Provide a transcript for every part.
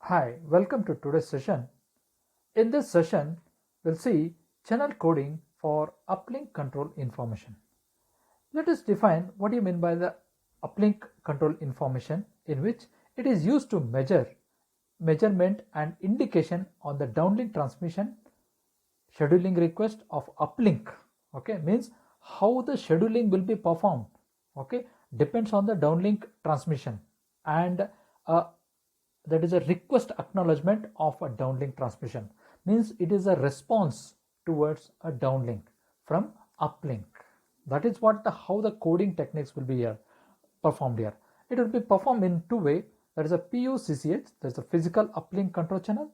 Hi, welcome to today's session. In this session, we'll see channel coding for uplink control information. Let us define what you mean by the uplink control information, in which it is used to measurement and indication on the downlink transmission scheduling request of uplink. Okay, means how the scheduling will be performed. Okay, depends on the downlink transmission, and that is a request acknowledgement of a downlink transmission, means it is a response towards a downlink from uplink. That is what how the coding techniques will be here performed here. It will be performed in two ways. There is a PUCCH, there is a physical uplink control channel,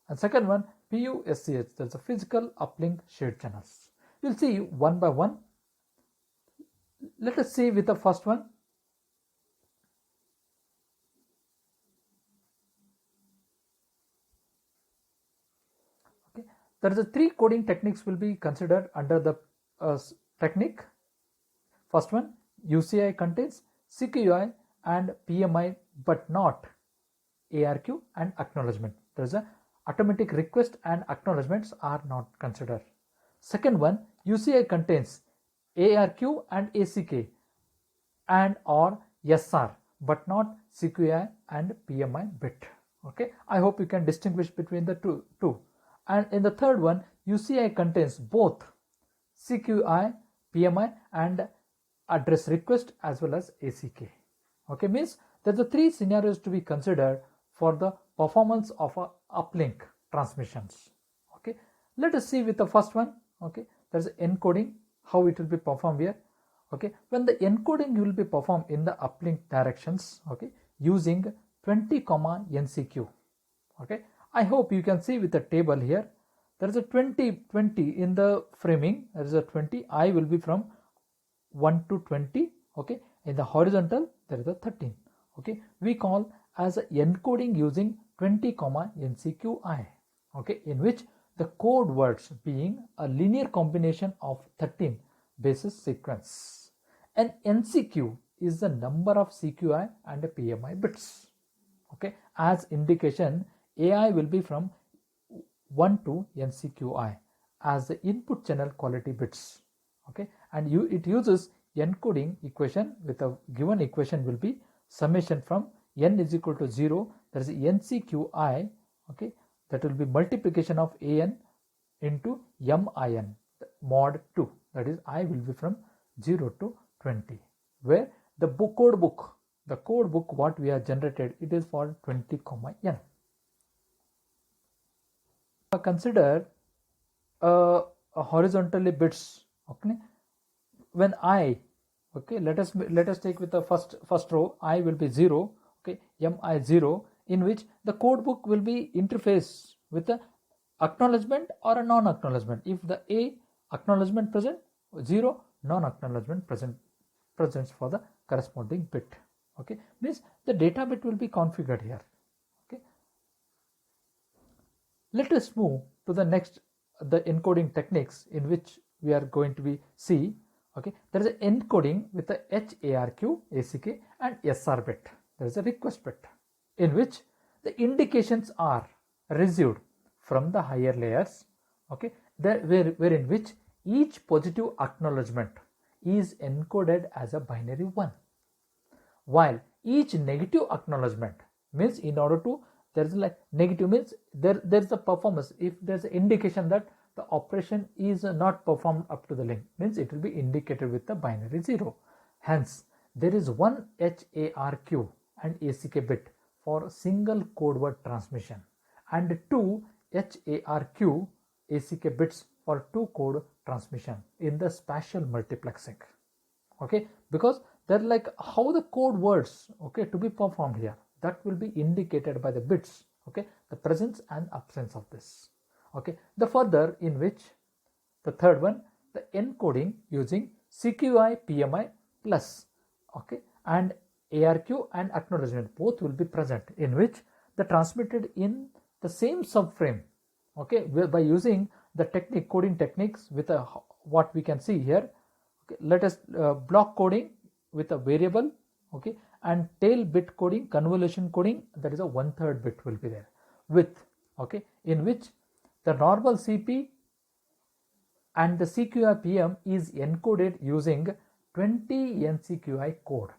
and second one PUSCH, there is a physical uplink shared channels. We'll see one by one. Let us see with the first one. Okay, there is a three coding techniques will be considered under the technique. First one, UCI contains CQI and PMI but not ARQ and acknowledgement. There is a automatic request and acknowledgements are not considered. Second one, UCI contains ARQ and ACK and or SR but not CQI and PMI bit. Okay, I hope you can distinguish between the two. And in the third one, UCI contains both CQI, PMI and address request as well as ACK. Okay, means there are the three scenarios to be considered for the performance of a uplink transmissions. Okay, let us see with the first one. Okay, there is encoding, how it will be performed here. Okay, when the encoding will be performed in the uplink directions, okay, using 20, NCQ. Okay, I hope you can see with the table here. There is a 20 in the framing. There is a 20. I will be from 1 to 20. Okay, in the horizontal there is a 13. Okay, we call as encoding using 20, NCQI. Okay, in which the code words being a linear combination of 13 basis sequence, and NCQ is the number of CQI and PMI bits. Okay, as indication, AI will be from 1 to NCQI as the input channel quality bits. Okay, and it uses encoding equation with a given equation will be summation from n is equal to 0, there is NCQI. Okay, that will be multiplication of an into min mod 2, that is I will be from 0 to 20, where the code book what we have generated, it is for 20, n. Consider horizontally bits. Okay, when I, okay, let us take with the first row, I will be 0. Okay, mi 0, in which the code book will be interface with the acknowledgement or a non-acknowledgement. If the A acknowledgement present, 0 non-acknowledgement presents for the corresponding bit. Okay, means the data bit will be configured here. Okay, let us move to the next, the encoding techniques in which we are going to be see. Okay, there is an encoding with the HARQ, ACK and SR bit. There is a request bit in which the indications are received from the higher layers. Okay, where in which each positive acknowledgement is encoded as a binary 1, while each negative acknowledgement means, in order to, there is like negative means there is a performance. If there is an indication that the operation is not performed up to the link, means it will be indicated with the binary 0. Hence, there is one HARQ and ACK bit for single code word transmission and two HARQ ACK bits for two code transmission in the spatial multiplexing. Okay, because they're like how the code words, okay, to be performed here, that will be indicated by the bits. Okay, the presence and absence of this. Okay, the further in which the third one, the encoding using CQI PMI plus, okay, and ARQ and acknowledgement both will be present, in which the transmitted in the same subframe. Okay, by using the coding techniques with a, what we can see here. Okay, let us block coding with a variable. Okay, and tail bit coding, convolution coding, that is a 1/3 bit will be there with, okay, in which the normal CP and the CQI PM is encoded using 20 NCQI code,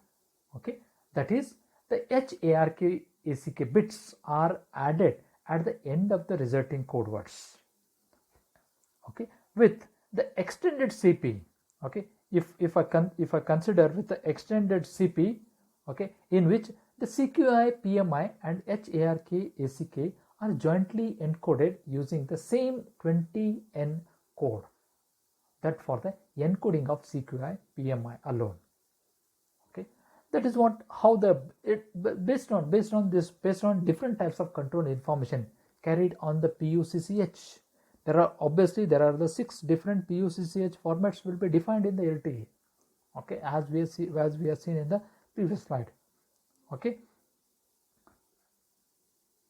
okay, that is the HARQ ACK bits are added at the end of the resulting code words, okay, with the extended CP, okay, if I consider with the extended CP, okay, in which the CQI PMI and HARK ACK are jointly encoded using the same 20N code, that for the encoding of CQI PMI alone, okay. That is what how the based on different types of control information carried on the PUCCH. There are the 6 different PUCCH formats will be defined in the LTE, okay, as we have seen in the previous slide, okay.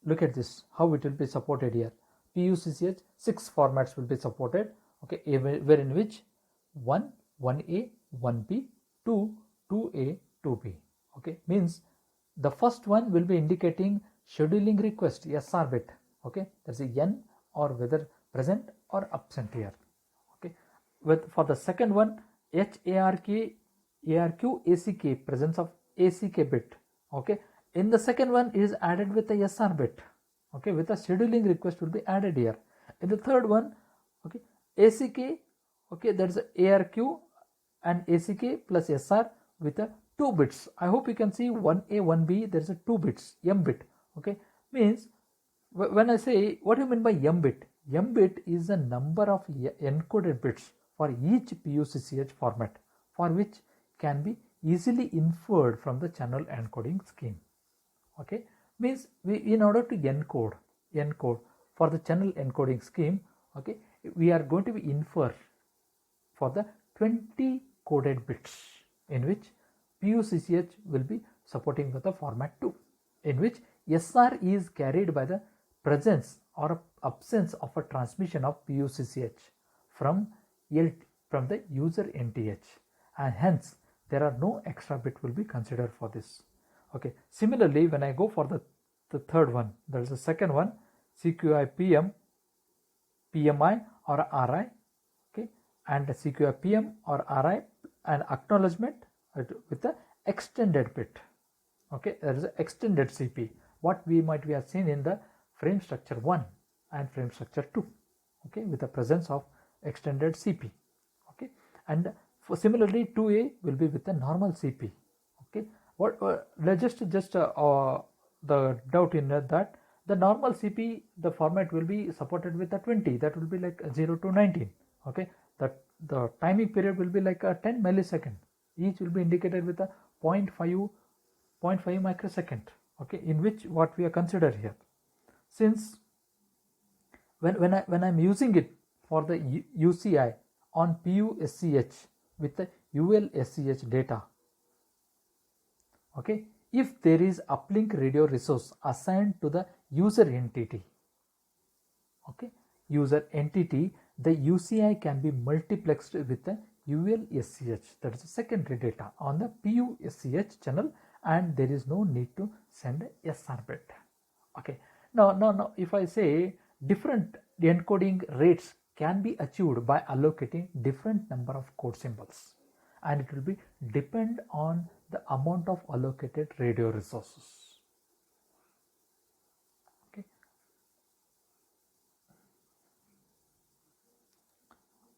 Look at this, how it will be supported here. PUCCH 6 formats will be supported, okay, wherein which 1A, 1B, 2A, 2B, okay, means the first one will be indicating scheduling request SR bit, okay, that's a N or whether present or absent here, okay. For the second one, HARQ ACK, presence of ACK bit, okay, in the second one is added with the SR bit, okay, with a scheduling request will be added here. In the third one, okay, ACK, okay, that is ARQ and ACK plus SR with a 2 bits. I hope you can see 1A, 1B, there is a 2 bits, M bit, okay, means when I say, what do you mean by M bit? M bit is the number of encoded bits for each PUCCH format, for which can be easily inferred from the channel encoding scheme, okay, means in order to encode for the channel encoding scheme, okay, we are going to be infer for the 20 coded bits, in which PUCCH will be supporting with the format 2, in which SR is carried by the presence or absence of a transmission of PUCCH from the user NTH, and hence there are no extra bit will be considered for this, okay. Similarly, when I go for the third one, there is the second one, CQI PM, PMI or RI, okay, and the CQI PM or RI and acknowledgement with the extended bit, okay, there is an extended CP, what we might have seen in the frame structure 1 and frame structure 2, okay, with the presence of extended CP, okay. And for similarly 2A will be with the normal CP, okay. What just the doubt in that the normal CP, the format will be supported with the 20, that will be like 0 to 19, okay. That the timing period will be like a 10 millisecond, each will be indicated with a 0.5 microsecond, okay, in which what we are considered here, since when I'm using it for the UCI on PUSCH with the ULSCH data, okay, if there is uplink radio resource assigned to the user entity, okay, user entity, the UCI can be multiplexed with the ULSCH, that is the secondary data on the PUSCH channel, and there is no need to send SR bit, okay. Now if I say different encoding rates can be achieved by allocating different number of code symbols, and it will be depend on the amount of allocated radio resources, okay.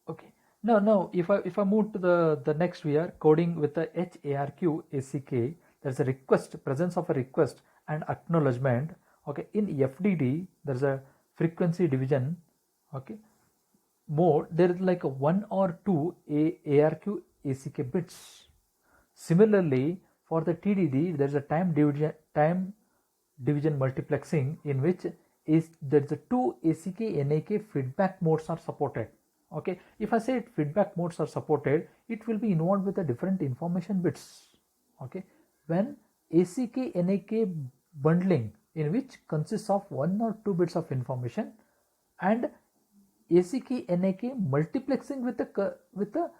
Okay, now if I move to the next, we are coding with the HARQ ACK, there's a request, presence of a request and acknowledgement, okay. In FDD there's a frequency division, okay, mode, there is like a 1 or 2 ARQ ACK bits. Similarly, for the TDD, there is a time division multiplexing, in which there is a 2 ACK NAK feedback modes are supported, okay. If I say feedback modes are supported, it will be involved with the different information bits, okay. When ACK NAK bundling, in which consists of 1 or 2 bits of information, and ACK NAK multiplexing with a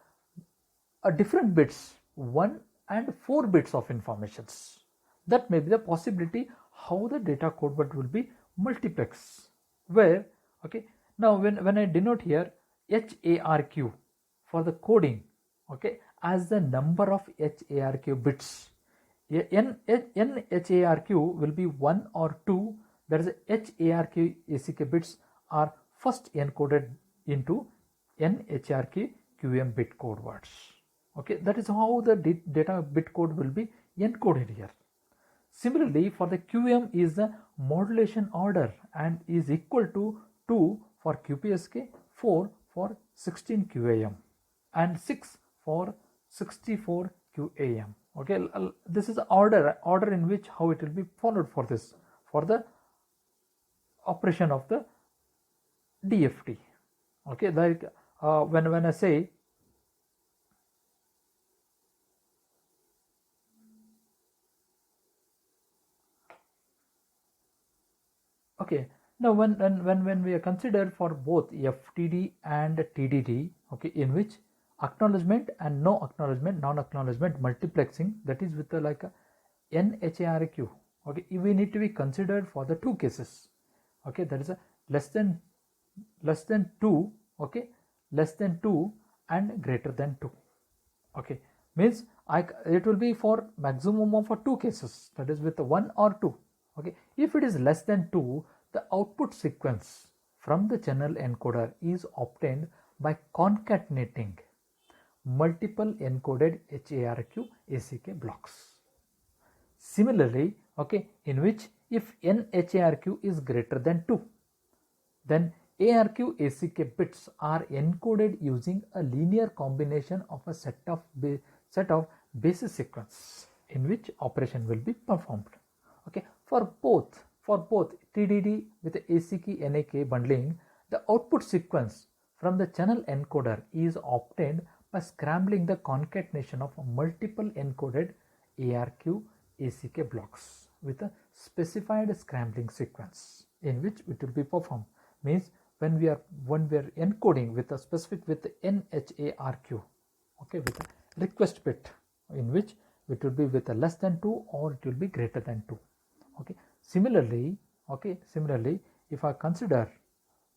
different bits, 1 and 4 bits of informations, that may be the possibility how the data code word will be multiplex, where okay, now when I denote here HARQ for the coding, okay, as the number of HARQ bits, NHARQ will be 1 or 2, that is HARQ ACK bits are first encoded into NHARQ QM bit code words. Okay, that is how the data bit code will be encoded here. Similarly, for the QM is the modulation order and is equal to 2 for QPSK, 4 for 16 QAM and 6 for 64 QAM. Okay, this is the order in which how it will be followed for this, for the operation of the DFT. Okay, like when I say okay, now when we are considered for both FTD and TDD, okay, in which acknowledgement and no acknowledgement, non-acknowledgement multiplexing, that is with like a NHARQ. Okay, we need to be considered for the two cases. Okay, that is a less than 2, okay, less than 2 and greater than 2. Okay, means it will be for maximum of 2 cases, that is with 1 or 2. Okay, if it is less than 2, the output sequence from the channel encoder is obtained by concatenating multiple encoded HARQ ACK blocks. Similarly, okay, in which if NHARQ is greater than 2, then ARQ ACK bits are encoded using a linear combination of a set of basis sequence in which operation will be performed. Okay, for both TDD with the ACK NAK bundling, the output sequence from the channel encoder is obtained by scrambling the concatenation of multiple encoded ARQ ACK blocks with a specified scrambling sequence in which it will be performed. Means when we are encoding with a specific with the NHARQ, okay, with a request bit in which it will be with a less than 2 or it will be greater than 2. Okay, similarly, if I consider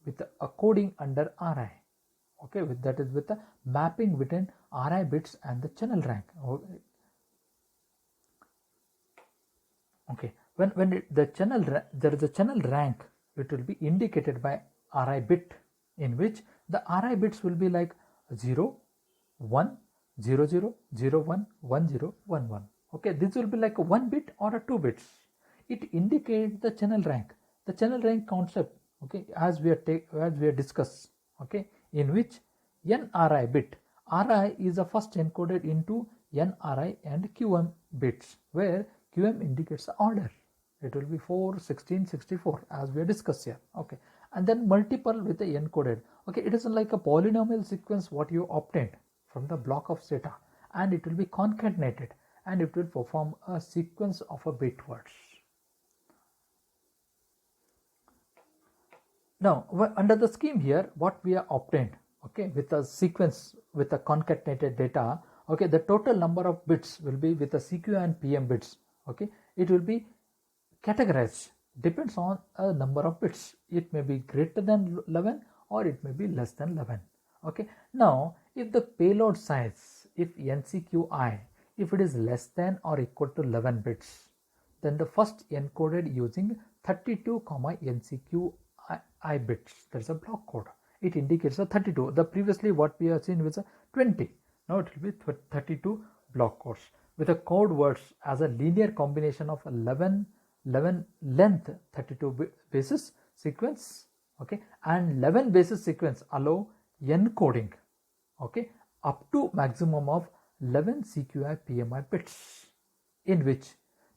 with a coding under RI, okay, with that is with the mapping between RI bits and the channel rank. Okay, when there is a channel rank, it will be indicated by RI bit, in which the RI bits will be like 0, 1, 0, 0, 0, 1, 1, 0, 1, 1. Okay, this will be like a 1 bit or a 2 bits. It indicates the channel rank. The channel rank concept, okay, as we are discussed, okay, in which NRI bit, RI is the first encoded into NRI and QM bits, where QM indicates the order. It will be 4, 16, 64 as we discussed here. Okay, and then multiple with the encoded. Okay, it is like a polynomial sequence what you obtained from the block of data, and it will be concatenated and it will perform a sequence of a bit words. Now under the scheme here, what we have obtained, okay, with a sequence with a concatenated data, okay, the total number of bits will be with the CQ and PM bits. Okay, it will be categorized, depends on a number of bits. It may be greater than 11 or it may be less than 11. Okay, now if the payload size, if NCQI, if it is less than or equal to 11 bits, then the first encoded using 32, NCQI bits, there's a block code. It indicates a 32. The previously what we have seen was a 20. Now it will be 32 block codes with a code words as a linear combination of 11 length 32 basis sequence, okay, and 11 basis sequence allow encoding, okay, up to maximum of 11 CQI PMI bits, in which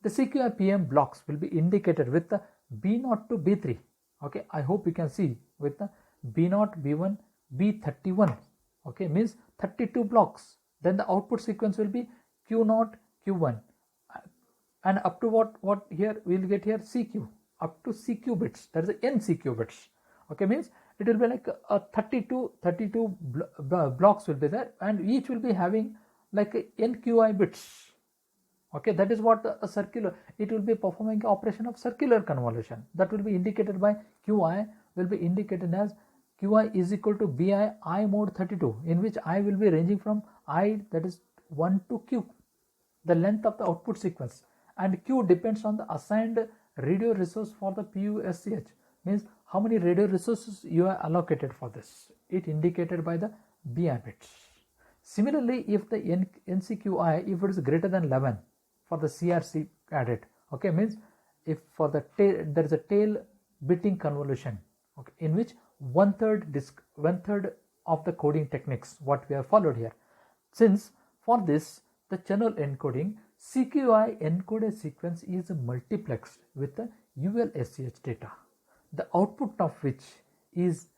the CQI PM blocks will be indicated with the B0 to B3. Okay, I hope you can see with the B0, B1, B31. Okay, means 32 blocks. Then the output sequence will be Q0, Q1, and up to what here we'll get here CQ, up to CQ bits, that is NCQ bits. Okay, means it will be like a 32 blocks will be there, and each will be having like a NQI bits. Okay, that is what a circular, it will be performing operation of circular convolution. That will be indicated by Qi, will be indicated as Qi is equal to Bi I mod 32, in which I will be ranging from I, that is 1 to Q, the length of the output sequence, and Q depends on the assigned radio resource for the PUSCH, means how many radio resources you are allocated for this. It indicated by the Bi bits. Similarly, if the NCQI, if it is greater than 11 for the CRC added, okay, means if for the tail, there is a tail bitting convolution, okay, in which one third of the coding techniques what we have followed here. Since for this the channel encoding, CQI encoded sequence is multiplexed with the ULSCH data, the output of which is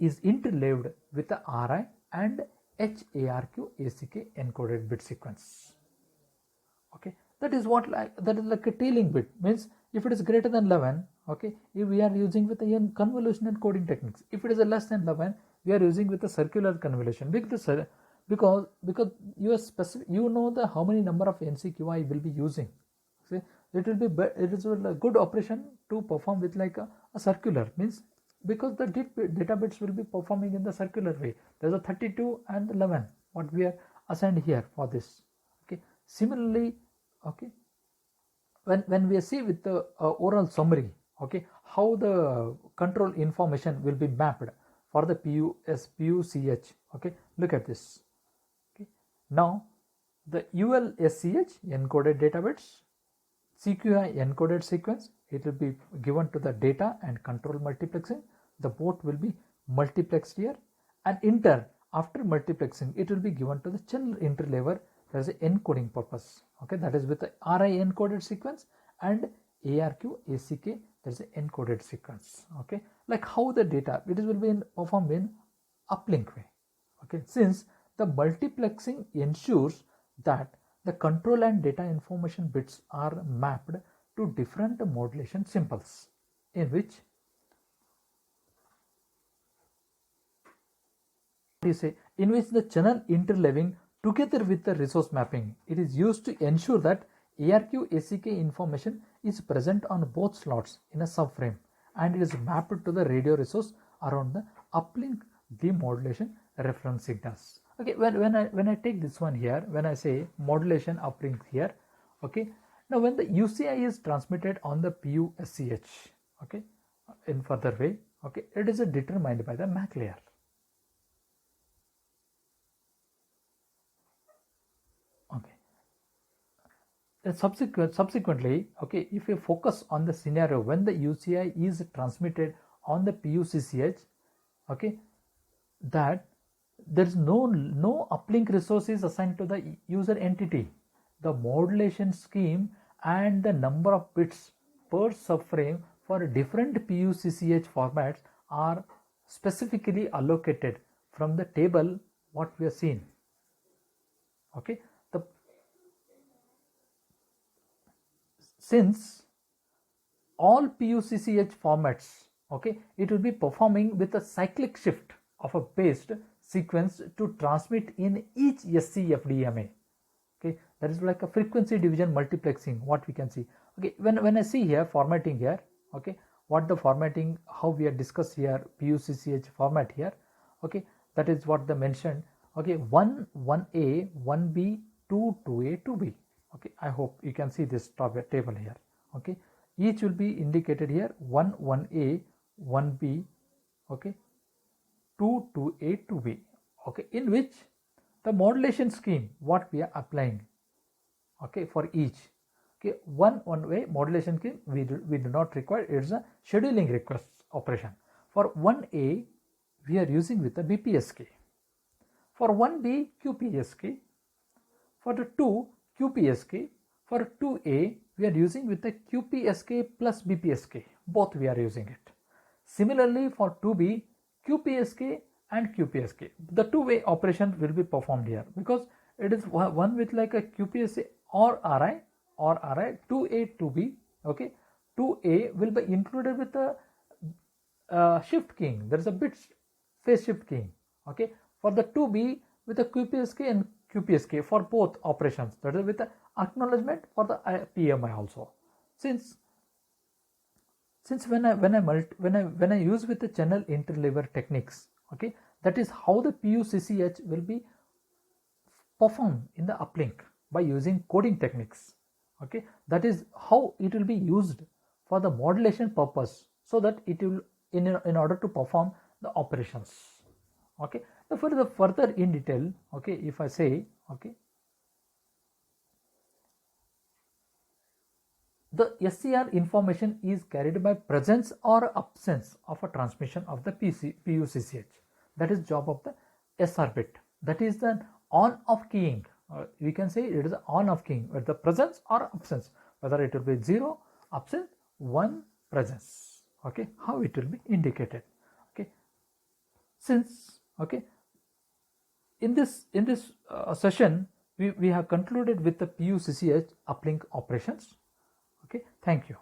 interleaved with the RI and HARQ ACK encoded bit sequence. Okay, that is like a tailing bit, means if it is greater than 11, okay, if we are using with the convolution encoding techniques. If it is less than 11, we are using with the circular convolution, because you are specific, you know the how many number of NCQI will be using. See, it is a good operation to perform with like a circular, means because the data bits will be performing in the circular way. There is a 32 and 11 what we are assigned here for this. Okay, similarly, okay, when we see with the oral summary, okay, how the control information will be mapped for the PUCH. Okay, look at this. Okay, now the ULSCH encoded data bits, CQI encoded sequence, it will be given to the data and control multiplexing. The both will be multiplexed here, and after multiplexing it will be given to the channel interleaver. There is an encoding purpose. Okay, that is with the RI encoded sequence and ARQ ACK, there is an encoded sequence. Okay, like how the data it will be performed in uplink way. Okay, since the multiplexing ensures that the control and data information bits are mapped to different modulation symbols, in which the channel interleaving together with the resource mapping, it is used to ensure that ARQ ACK information is present on both slots in a subframe, and it is mapped to the radio resource around the uplink demodulation reference signals. Okay, when I take this one here, when I say modulation uplink here, okay, now when the UCI is transmitted on the PUSCH, okay, in further way, okay, it is determined by the MAC layer. Subsequently, okay, if you focus on the scenario when the UCI is transmitted on the PUCCH, okay, that there is no uplink resource is assigned to the user entity. The modulation scheme and the number of bits per subframe for different PUCCH formats are specifically allocated from the table what we have seen. Okay, since all PUCCH formats, okay, it will be performing with a cyclic shift of a based sequence to transmit in each SCFDMA. Okay, that is like a frequency division multiplexing what we can see. Okay, when I see here formatting here, okay, what the formatting, how we are discussed here, PUCCH format here, okay, that is what they mentioned. Okay, 1A, 1B, 2A, 2B. Okay, I hope you can see this table here. Okay, each will be indicated here, 1A, 1B, okay, 2A, 2B. Okay, in which the modulation scheme what we are applying, okay, for each. Okay, one way modulation scheme we do not require, it is a scheduling request operation. For 1A we are using with the BPSK, for 1B QPSK, for the 2 QPSK, for 2A we are using with the QPSK plus BPSK, both we are using it. Similarly for 2B, QPSK and QPSK, the two-way operation will be performed here, because it is one with like a QPSK or RI, 2A, 2B. Okay, 2A will be included with the shift keying, there is a bit phase shift keying. Okay, for the 2B with the QPSK and QPSK for both operations, that is with the acknowledgement for the PMI also. Since when I use with the channel interleaver techniques, okay, that is how the PUCCH will be performed in the uplink by using coding techniques. Okay, that is how it will be used for the modulation purpose, so that it will in order to perform the operations. Okay, now for the further in detail, okay, if I say, okay, the SCR information is carried by presence or absence of a transmission of the PUCCH. That is job of the SR bit. That is the on-off keying. We can say it is on-off keying with the presence or absence, whether it will be 0, absent, 1, presence. Okay, how it will be indicated. Okay, since, okay, in this session we have concluded with the PUCCH uplink operations. Okay, thank you.